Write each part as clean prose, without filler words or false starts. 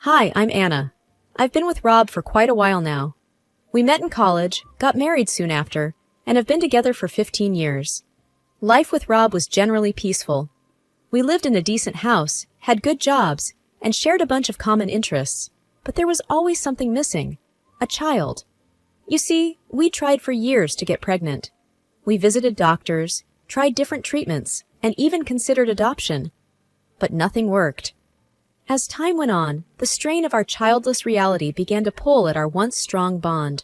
Hi, I'm Anna. I've been with Rob for quite a while now. We met in college, got married soon after, and have been together for 15 years. Life with Rob was generally peaceful. We lived in a decent house, had good jobs, and shared a bunch of common interests. But there was always something missing. A child. You see, we tried for years to get pregnant. We visited doctors, tried different treatments, and even considered adoption. But nothing worked. As time went on, the strain of our childless reality began to pull at our once strong bond.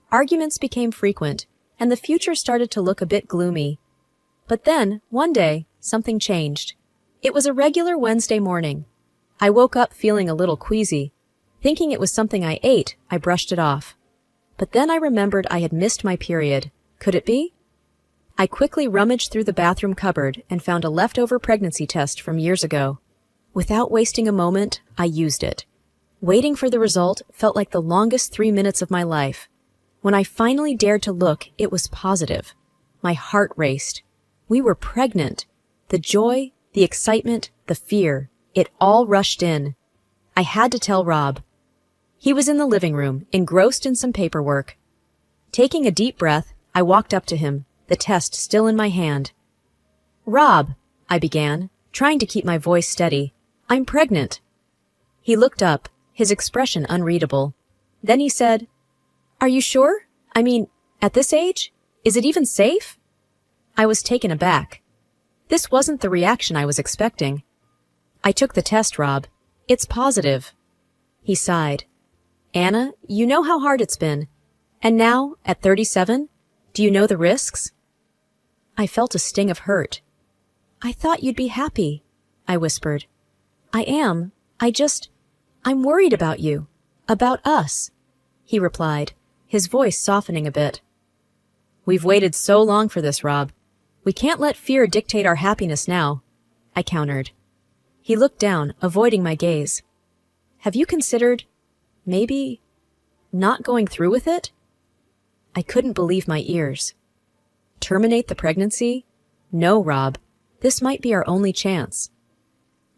Arguments became frequent, and the future started to look a bit gloomy. But then, one day, something changed. It was a regular Wednesday morning. I woke up feeling a little queasy. Thinking it was something I ate, I brushed it off. But then I remembered I had missed my period. Could it be? I quickly rummaged through the bathroom cupboard and found a leftover pregnancy test from years ago. Without wasting a moment, I used it. Waiting for the result felt like the longest 3 minutes of my life. When I finally dared to look, it was positive. My heart raced. We were pregnant. The joy, the excitement, the fear, it all rushed in. I had to tell Rob. He was in the living room, engrossed in some paperwork. Taking a deep breath, I walked up to him, the test still in my hand. "Rob," I began, trying to keep my voice steady. "I'm pregnant." He looked up, his expression unreadable. Then he said, "Are you sure? I mean, at this age? Is it even safe?" I was taken aback. This wasn't the reaction I was expecting. "I took the test, Rob. It's positive." He sighed. "Anna, you know how hard it's been. And now, at 37, do you know the risks?" I felt a sting of hurt. "I thought you'd be happy," I whispered. "I am. I'm worried about you. About us," he replied, his voice softening a bit. "We've waited so long for this, Rob. We can't let fear dictate our happiness now," I countered. He looked down, avoiding my gaze. "Have you considered, maybe, not going through with it?" I couldn't believe my ears. Terminate the pregnancy? No, Rob. This might be our only chance.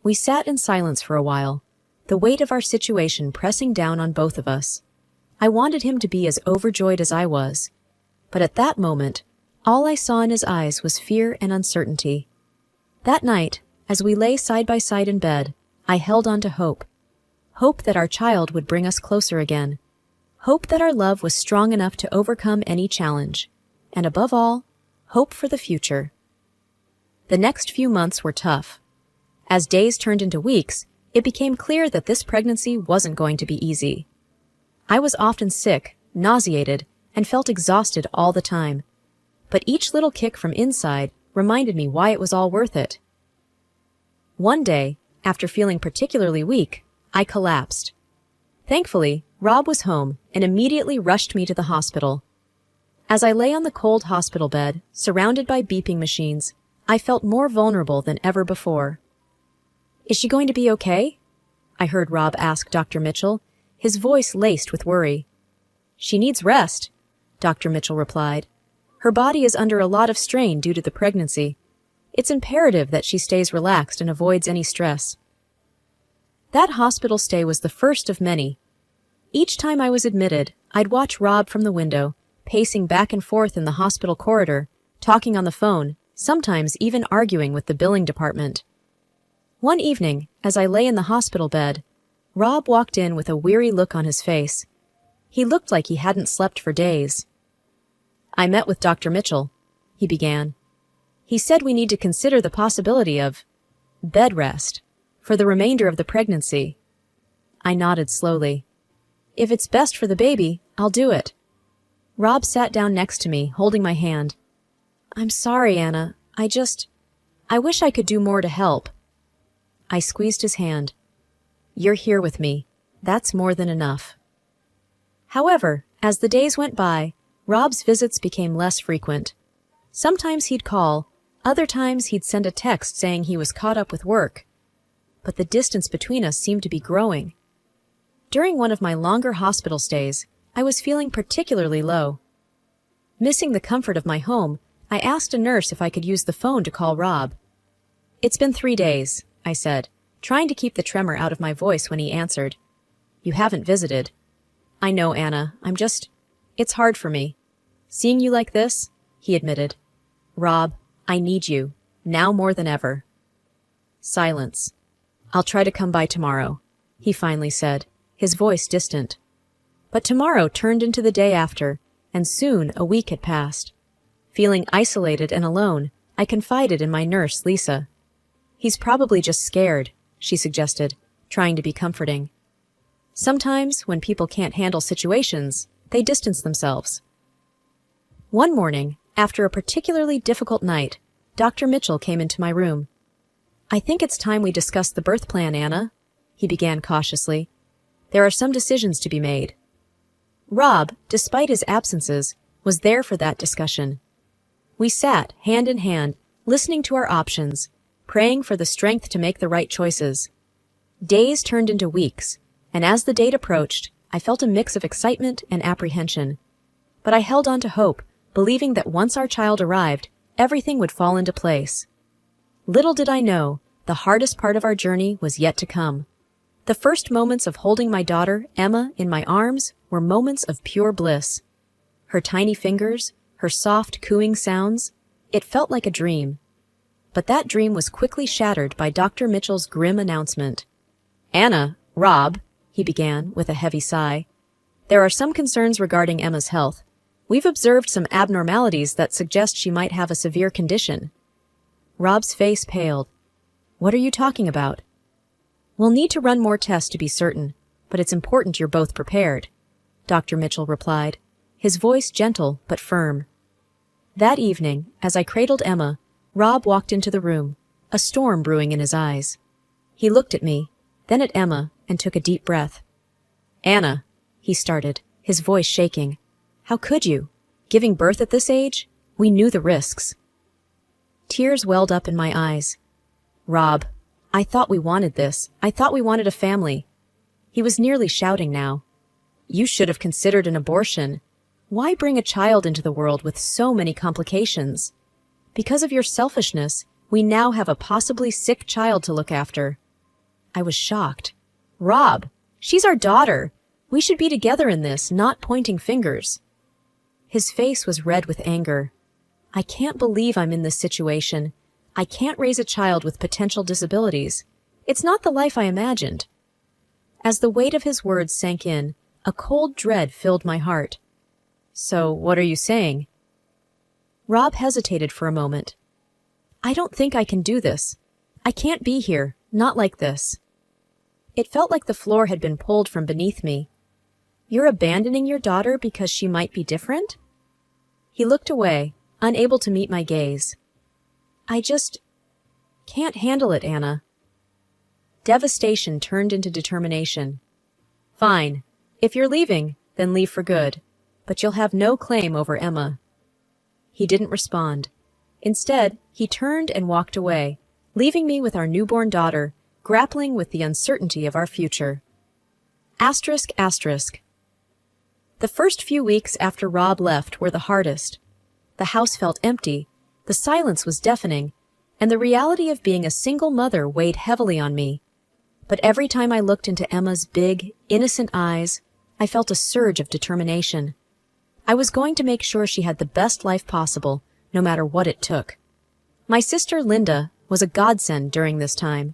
We sat in silence for a while, the weight of our situation pressing down on both of us. I wanted him to be as overjoyed as I was, but at that moment, all I saw in his eyes was fear and uncertainty. That night, as we lay side by side in bed, I held on to hope. Hope that our child would bring us closer again. Hope that our love was strong enough to overcome any challenge. And above all, hope for the future. The next few months were tough. As days turned into weeks, it became clear that this pregnancy wasn't going to be easy. I was often sick, nauseated, and felt exhausted all the time. But each little kick from inside reminded me why it was all worth it. One day, after feeling particularly weak, I collapsed. Thankfully, Rob was home and immediately rushed me to the hospital. As I lay on the cold hospital bed, surrounded by beeping machines, I felt more vulnerable than ever before. "Is she going to be okay?" I heard Rob ask Dr. Mitchell, his voice laced with worry. "She needs rest," Dr. Mitchell replied. "Her body is under a lot of strain due to the pregnancy. It's imperative that she stays relaxed and avoids any stress." That hospital stay was the first of many. Each time I was admitted, I'd watch Rob from the window, pacing back and forth in the hospital corridor, talking on the phone, sometimes even arguing with the billing department. One evening, as I lay in the hospital bed, Rob walked in with a weary look on his face. He looked like he hadn't slept for days. "I met with Dr. Mitchell," he began. "He said we need to consider the possibility of bed rest for the remainder of the pregnancy." I nodded slowly. "If it's best for the baby, I'll do it." Rob sat down next to me, holding my hand. "I'm sorry, Anna. I wish I could do more to help." I squeezed his hand. "You're here with me. That's more than enough." However, as the days went by, Rob's visits became less frequent. Sometimes he'd call, other times he'd send a text saying he was caught up with work. But the distance between us seemed to be growing. During one of my longer hospital stays, I was feeling particularly low. Missing the comfort of my home, I asked a nurse if I could use the phone to call Rob. "It's been 3 days," I said, trying to keep the tremor out of my voice when he answered. You haven't visited. I know, Anna. It's hard for me. Seeing you like this, he admitted. Rob, I need you, now more than ever. Silence. I'll try to come by tomorrow, he finally said, his voice distant. But tomorrow turned into the day after, and soon a week had passed. Feeling isolated and alone, I confided in my nurse, Lisa. He's probably just scared, she suggested, trying to be comforting. Sometimes, when people can't handle situations, they distance themselves. One morning, after a particularly difficult night, Dr. Mitchell came into my room. I think it's time we discuss the birth plan, Anna, he began cautiously. There are some decisions to be made. Rob, despite his absences, was there for that discussion. We sat, hand in hand, listening to our options, praying for the strength to make the right choices. Days turned into weeks, and as the date approached, I felt a mix of excitement and apprehension. But I held on to hope, believing that once our child arrived, everything would fall into place. Little did I know, the hardest part of our journey was yet to come. The first moments of holding my daughter, Emma, in my arms were moments of pure bliss. Her tiny fingers, her soft cooing sounds, it felt like a dream. But that dream was quickly shattered by Dr. Mitchell's grim announcement. Anna, Rob, he began with a heavy sigh. There are some concerns regarding Emma's health. We've observed some abnormalities that suggest she might have a severe condition. Rob's face paled. What are you talking about? We'll need to run more tests to be certain, but it's important you're both prepared, Dr. Mitchell replied, his voice gentle but firm. That evening, as I cradled Emma, Rob walked into the room, a storm brewing in his eyes. He looked at me, then at Emma, and took a deep breath. Anna, he started, his voice shaking. How could you? Giving birth at this age? We knew the risks. Tears welled up in my eyes. Rob, I thought we wanted this. I thought we wanted a family. He was nearly shouting now. You should have considered an abortion. Why bring a child into the world with so many complications? Because of your selfishness, we now have a possibly sick child to look after. I was shocked. Rob, she's our daughter. We should be together in this, not pointing fingers. His face was red with anger. I can't believe I'm in this situation. I can't raise a child with potential disabilities. It's not the life I imagined. As the weight of his words sank in, a cold dread filled my heart. So, what are you saying? Rob hesitated for a moment. I don't think I can do this. I can't be here, not like this. It felt like the floor had been pulled from beneath me. You're abandoning your daughter because she might be different? He looked away, unable to meet my gaze. I just can't handle it, Anna. Devastation turned into determination. Fine. If you're leaving, then leave for good. But you'll have no claim over Emma. He didn't respond. Instead, he turned and walked away, leaving me with our newborn daughter, grappling with the uncertainty of our future. Asterisk, asterisk. The first few weeks after Rob left were the hardest. The house felt empty, the silence was deafening, and the reality of being a single mother weighed heavily on me. But every time I looked into Emma's big, innocent eyes, I felt a surge of determination. I was going to make sure she had the best life possible, no matter what it took. My sister Linda was a godsend during this time.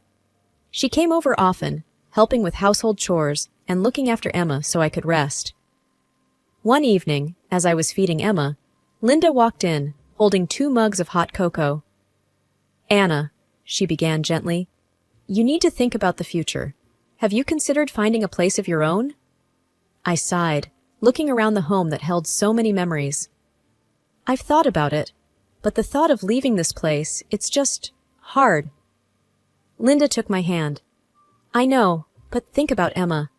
She came over often, helping with household chores and looking after Emma so I could rest. One evening, as I was feeding Emma, Linda walked in, holding 2 mugs of hot cocoa. Anna, she began gently, you need to think about the future. Have you considered finding a place of your own? I sighed, looking around the home that held so many memories. I've thought about it, but the thought of leaving this place, it's just hard. Linda took my hand. I know, but think about Emma.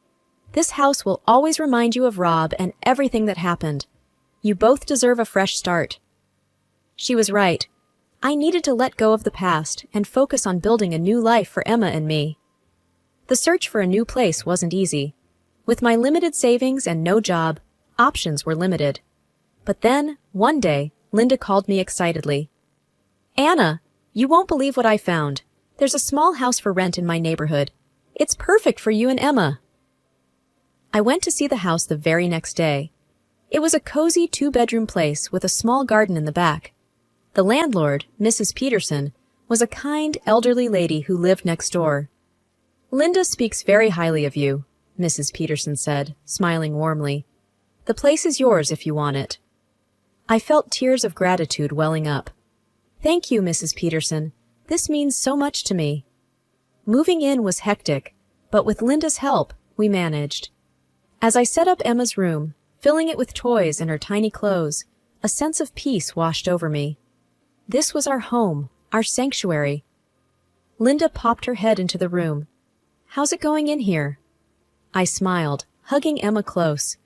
This house will always remind you of Rob and everything that happened. You both deserve a fresh start. She was right. I needed to let go of the past and focus on building a new life for Emma and me. The search for a new place wasn't easy. With my limited savings and no job, options were limited. But then, one day, Linda called me excitedly. Anna, you won't believe what I found. There's a small house for rent in my neighborhood. It's perfect for you and Emma. I went to see the house the very next day. It was a cozy 2-bedroom place with a small garden in the back. The landlord, Mrs. Peterson, was a kind, elderly lady who lived next door. "Linda speaks very highly of you," Mrs. Peterson said, smiling warmly. "The place is yours if you want it." I felt tears of gratitude welling up. "Thank you, Mrs. Peterson. This means so much to me." Moving in was hectic, but with Linda's help, we managed. As I set up Emma's room, filling it with toys and her tiny clothes, a sense of peace washed over me. This was our home, our sanctuary. Linda popped her head into the room. "How's it going in here?" I smiled, hugging Emma close.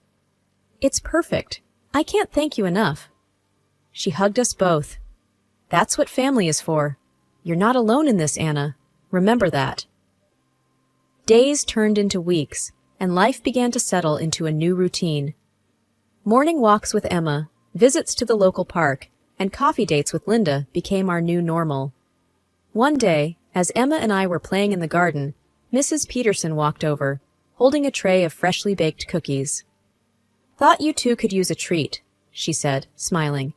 "It's perfect. I can't thank you enough." She hugged us both. "That's what family is for. You're not alone in this, Anna. Remember that." Days turned into weeks, and life began to settle into a new routine. Morning walks with Emma, visits to the local park, and coffee dates with Linda became our new normal. One day, as Emma and I were playing in the garden, Mrs. Peterson walked over, holding a tray of freshly baked cookies. "Thought you two could use a treat," she said, smiling.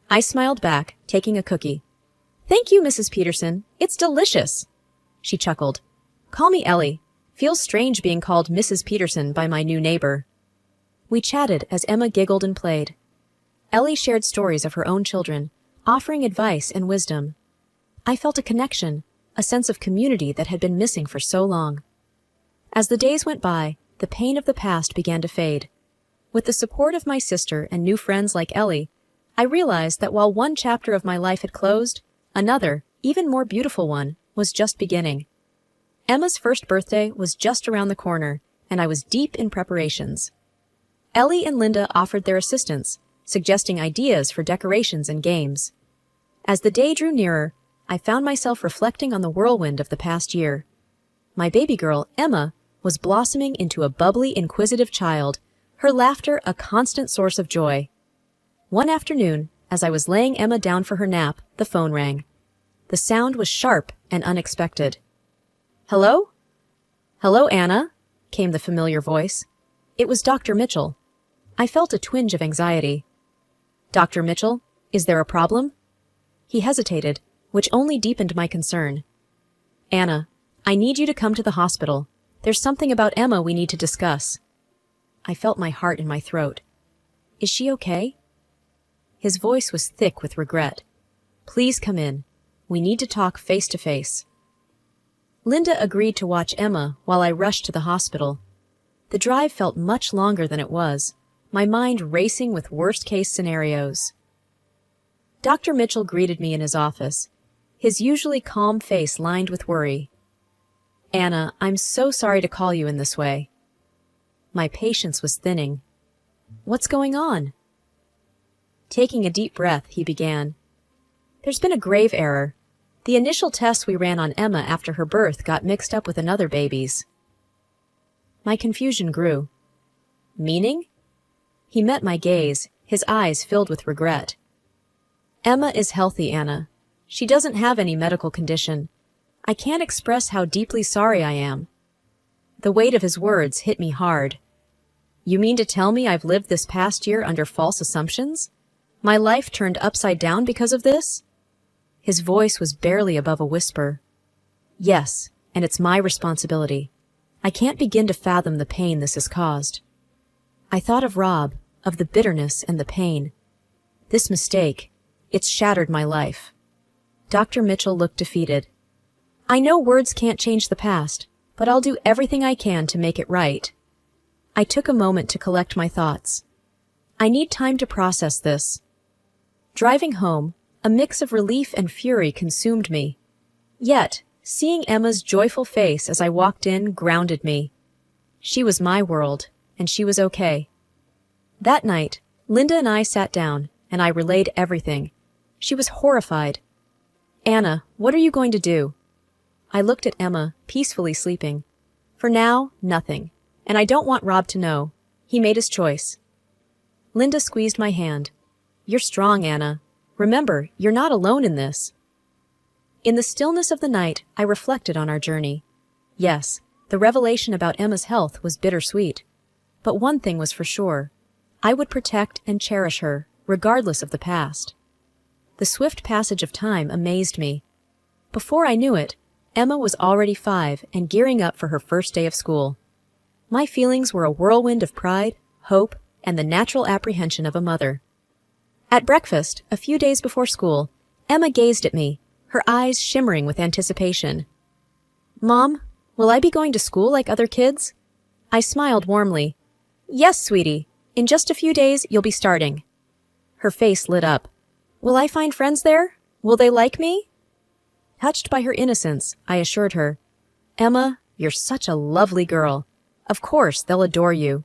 I smiled back, taking a cookie. "Thank you, Mrs. Peterson. It's delicious." She chuckled. "Call me Ellie. Feels strange being called Mrs. Peterson by my new neighbor." We chatted as Emma giggled and played. Ellie shared stories of her own children, offering advice and wisdom. I felt a connection, a sense of community that had been missing for so long. As the days went by, the pain of the past began to fade. With the support of my sister and new friends like Ellie, I realized that while one chapter of my life had closed, another, even more beautiful one, was just beginning. Emma's first birthday was just around the corner, and I was deep in preparations. Ellie and Linda offered their assistance, suggesting ideas for decorations and games. As the day drew nearer, I found myself reflecting on the whirlwind of the past year. My baby girl, Emma, was blossoming into a bubbly, inquisitive child, her laughter a constant source of joy. One afternoon, as I was laying Emma down for her nap, the phone rang. The sound was sharp and unexpected. "Hello?" "Hello, Anna," came the familiar voice. It was Dr. Mitchell. I felt a twinge of anxiety. "Dr. Mitchell, is there a problem?" He hesitated, which only deepened my concern. "Anna, I need you to come to the hospital. There's something about Emma we need to discuss." I felt my heart in my throat. "Is she okay?" His voice was thick with regret. "Please come in. We need to talk face to face." Linda agreed to watch Emma while I rushed to the hospital. The drive felt much longer than it was, my mind racing with worst-case scenarios. Dr. Mitchell greeted me in his office, his usually calm face lined with worry. "Anna, I'm so sorry to call you in this way." My patience was thinning. "What's going on?" Taking a deep breath, he began. "There's been a grave error. The initial tests we ran on Emma after her birth got mixed up with another baby's." My confusion grew. "Meaning?" He met my gaze, his eyes filled with regret. "Emma is healthy, Anna. She doesn't have any medical condition. I can't express how deeply sorry I am." The weight of his words hit me hard. "You mean to tell me I've lived this past year under false assumptions? My life turned upside down because of this?" His voice was barely above a whisper. "Yes, and it's my responsibility. I can't begin to fathom the pain this has caused." I thought of Rob, of the bitterness and the pain. This mistake, it's shattered my life. Dr. Mitchell looked defeated. "I know words can't change the past, but I'll do everything I can to make it right." I took a moment to collect my thoughts. I need time to process this. Driving home, a mix of relief and fury consumed me. Yet, seeing Emma's joyful face as I walked in grounded me. She was my world, and she was okay. That night, Linda and I sat down, and I relayed everything. She was horrified. "Anna, what are you going to do?" I looked at Emma, peacefully sleeping. "For now, nothing. And I don't want Rob to know. He made his choice." Linda squeezed my hand. "You're strong, Anna. Remember, you're not alone in this." In the stillness of the night, I reflected on our journey. Yes, the revelation about Emma's health was bittersweet. But one thing was for sure. I would protect and cherish her, regardless of the past. The swift passage of time amazed me. Before I knew it, Emma was already 5 and gearing up for her first day of school. My feelings were a whirlwind of pride, hope, and the natural apprehension of a mother. At breakfast, a few days before school, Emma gazed at me, her eyes shimmering with anticipation. "Mom, will I be going to school like other kids?" I smiled warmly. "Yes, sweetie. In just a few days, you'll be starting." Her face lit up. "Will I find friends there? Will they like me?" Touched by her innocence, I assured her, "Emma, you're such a lovely girl. Of course, they'll adore you."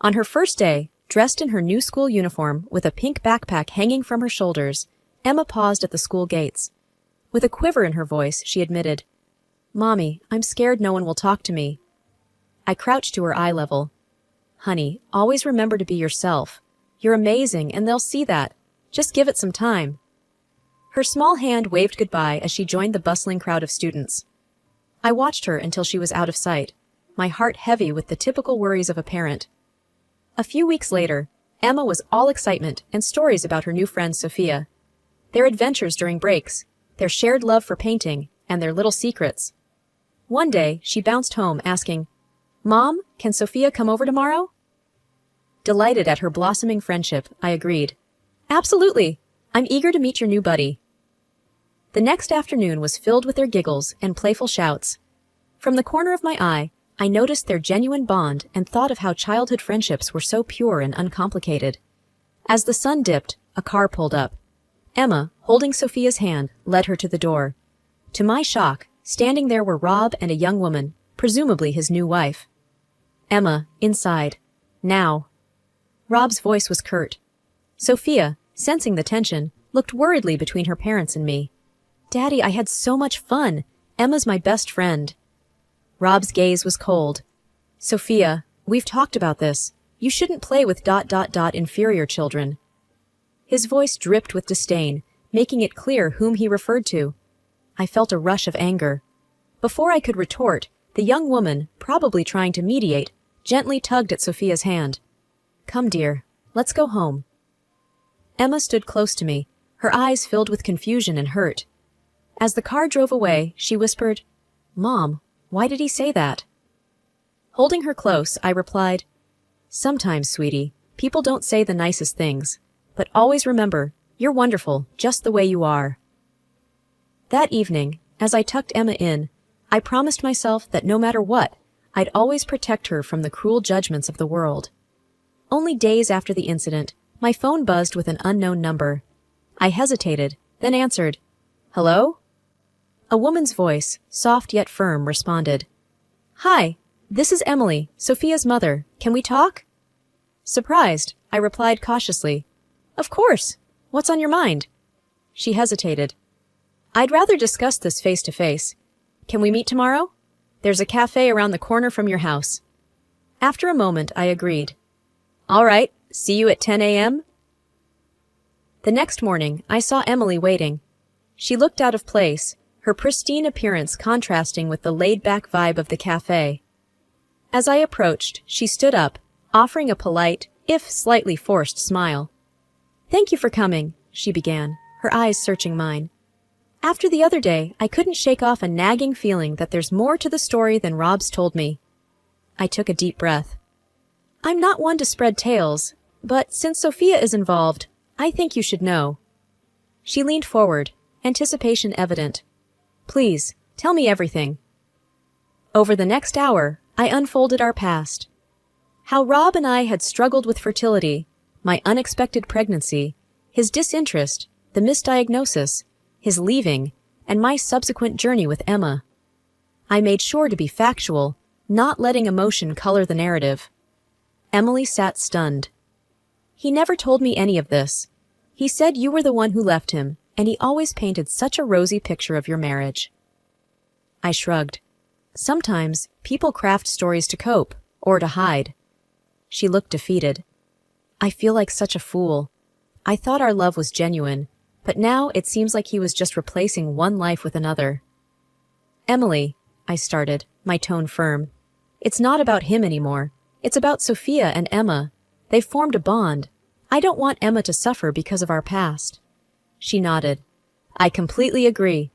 On her first day, dressed in her new school uniform with a pink backpack hanging from her shoulders, Emma paused at the school gates. With a quiver in her voice, she admitted, "Mommy, I'm scared no one will talk to me." I crouched to her eye level. "Honey, always remember to be yourself. You're amazing, and they'll see that. Just give it some time." Her small hand waved goodbye as she joined the bustling crowd of students. I watched her until she was out of sight, my heart heavy with the typical worries of a parent. A few weeks later, Emma was all excitement and stories about her new friend Sophia. Their adventures during breaks, their shared love for painting, and their little secrets. One day, she bounced home asking, "Mom, can Sophia come over tomorrow?" Delighted at her blossoming friendship, I agreed. "Absolutely. I'm eager to meet your new buddy." The next afternoon was filled with their giggles and playful shouts. From the corner of my eye, I noticed their genuine bond and thought of how childhood friendships were so pure and uncomplicated. As the sun dipped, a car pulled up. Emma, holding Sophia's hand, led her to the door. To my shock, standing there were Rob and a young woman, presumably his new wife. Emma, inside. Now. Rob's voice was curt. Sophia, sensing the tension, looked worriedly between her parents and me. "Daddy, I had so much fun. Emma's my best friend." Rob's gaze was cold. "Sophia, we've talked about this. You shouldn't play with ... inferior children." His voice dripped with disdain, making it clear whom he referred to. I felt a rush of anger. Before I could retort, the young woman, probably trying to mediate, gently tugged at Sophia's hand. "Come, dear. Let's go home." Emma stood close to me, her eyes filled with confusion and hurt. As the car drove away, she whispered, "Mom, why did he say that?" Holding her close, I replied, "Sometimes, sweetie, people don't say the nicest things. But always remember, you're wonderful, just the way you are." That evening, as I tucked Emma in, I promised myself that no matter what, I'd always protect her from the cruel judgments of the world. Only days after the incident, my phone buzzed with an unknown number. I hesitated, then answered, "Hello?" A woman's voice, soft yet firm, responded. "Hi, this is Emily, Sophia's mother. Can we talk?" Surprised, I replied cautiously, "Of course. What's on your mind?" She hesitated. "I'd rather discuss this face to face. Can we meet tomorrow? There's a cafe around the corner from your house." After a moment, I agreed. "All right, see you at 10 a.m.? The next morning, I saw Emily waiting. She looked out of place, her pristine appearance contrasting with the laid-back vibe of the cafe. As I approached, she stood up, offering a polite, if slightly forced, smile. "Thank you for coming," she began, her eyes searching mine. "After the other day, I couldn't shake off a nagging feeling that there's more to the story than Rob's told me." I took a deep breath. "I'm not one to spread tales, but since Sophia is involved, I think you should know." She leaned forward, anticipation evident. "Please, tell me everything." Over the next hour, I unfolded our past. How Rob and I had struggled with fertility, my unexpected pregnancy, his disinterest, the misdiagnosis, his leaving, and my subsequent journey with Emma. I made sure to be factual, not letting emotion color the narrative. Emily sat stunned. "He never told me any of this. He said you were the one who left him, and he always painted such a rosy picture of your marriage." I shrugged. Sometimes people craft stories to cope, or to hide. She looked defeated. "I feel like such a fool. I thought our love was genuine, but now it seems like he was just replacing one life with another." "Emily," I started, my tone firm, "it's not about him anymore. It's about Sophia and Emma. They've formed a bond. I don't want Emma to suffer because of our past. She nodded. I completely agree.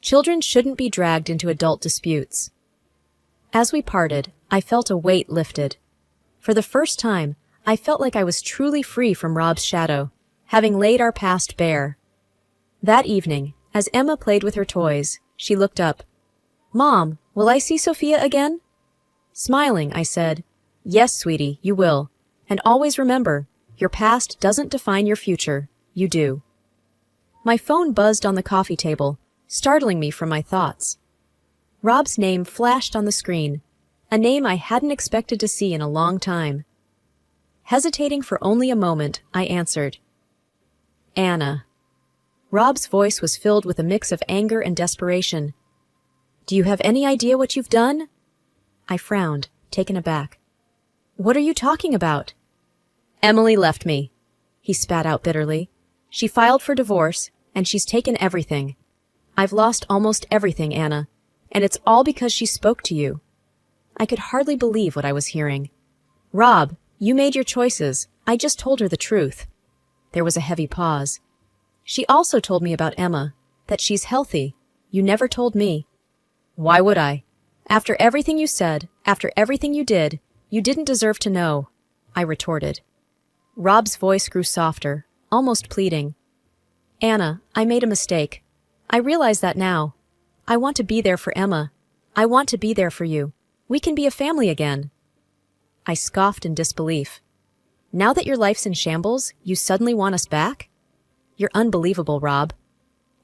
Children shouldn't be dragged into adult disputes. As we parted, I felt a weight lifted. For the first time, I felt like I was truly free from Rob's shadow, having laid our past bare. That evening, as Emma played with her toys, she looked up. Mom, will I see Sophia again? Smiling, I said, Yes, sweetie, you will. And always remember, your past doesn't define your future. You do. My phone buzzed on the coffee table, startling me from my thoughts. Rob's name flashed on the screen, a name I hadn't expected to see in a long time. Hesitating for only a moment, I answered. Anna. Rob's voice was filled with a mix of anger and desperation. Do you have any idea what you've done? I frowned, taken aback. What are you talking about? Emily left me, he spat out bitterly. She filed for divorce, and she's taken everything. I've lost almost everything, Anna, and it's all because she spoke to you. I could hardly believe what I was hearing. Rob, you made your choices. I just told her the truth. There was a heavy pause. She also told me about Emma, that she's healthy. You never told me. Why would I? After everything you said, after everything you did, you didn't deserve to know, I retorted. Rob's voice grew softer, almost pleading. Anna, I made a mistake. I realize that now. I want to be there for Emma. I want to be there for you. We can be a family again. I scoffed in disbelief. Now that your life's in shambles, you suddenly want us back? You're unbelievable, Rob.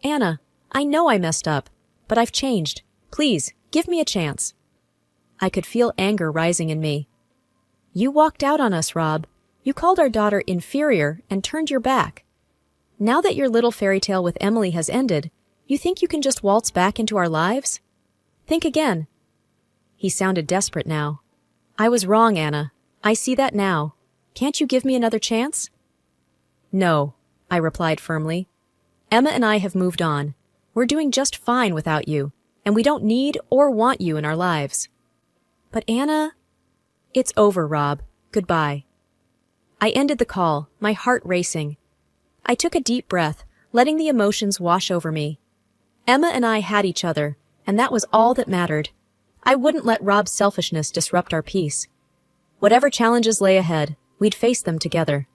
Anna, I know I messed up, but I've changed. Please, give me a chance. I could feel anger rising in me. You walked out on us, Rob. You called our daughter inferior and turned your back. Now that your little fairy tale with Emily has ended, you think you can just waltz back into our lives? Think again. He sounded desperate now. I was wrong, Anna. I see that now. Can't you give me another chance? No, I replied firmly. Emma and I have moved on. We're doing just fine without you, and we don't need or want you in our lives. But Anna... It's over, Rob. Goodbye. I ended the call, my heart racing. I took a deep breath, letting the emotions wash over me. Emma and I had each other, and that was all that mattered. I wouldn't let Rob's selfishness disrupt our peace. Whatever challenges lay ahead, we'd face them together.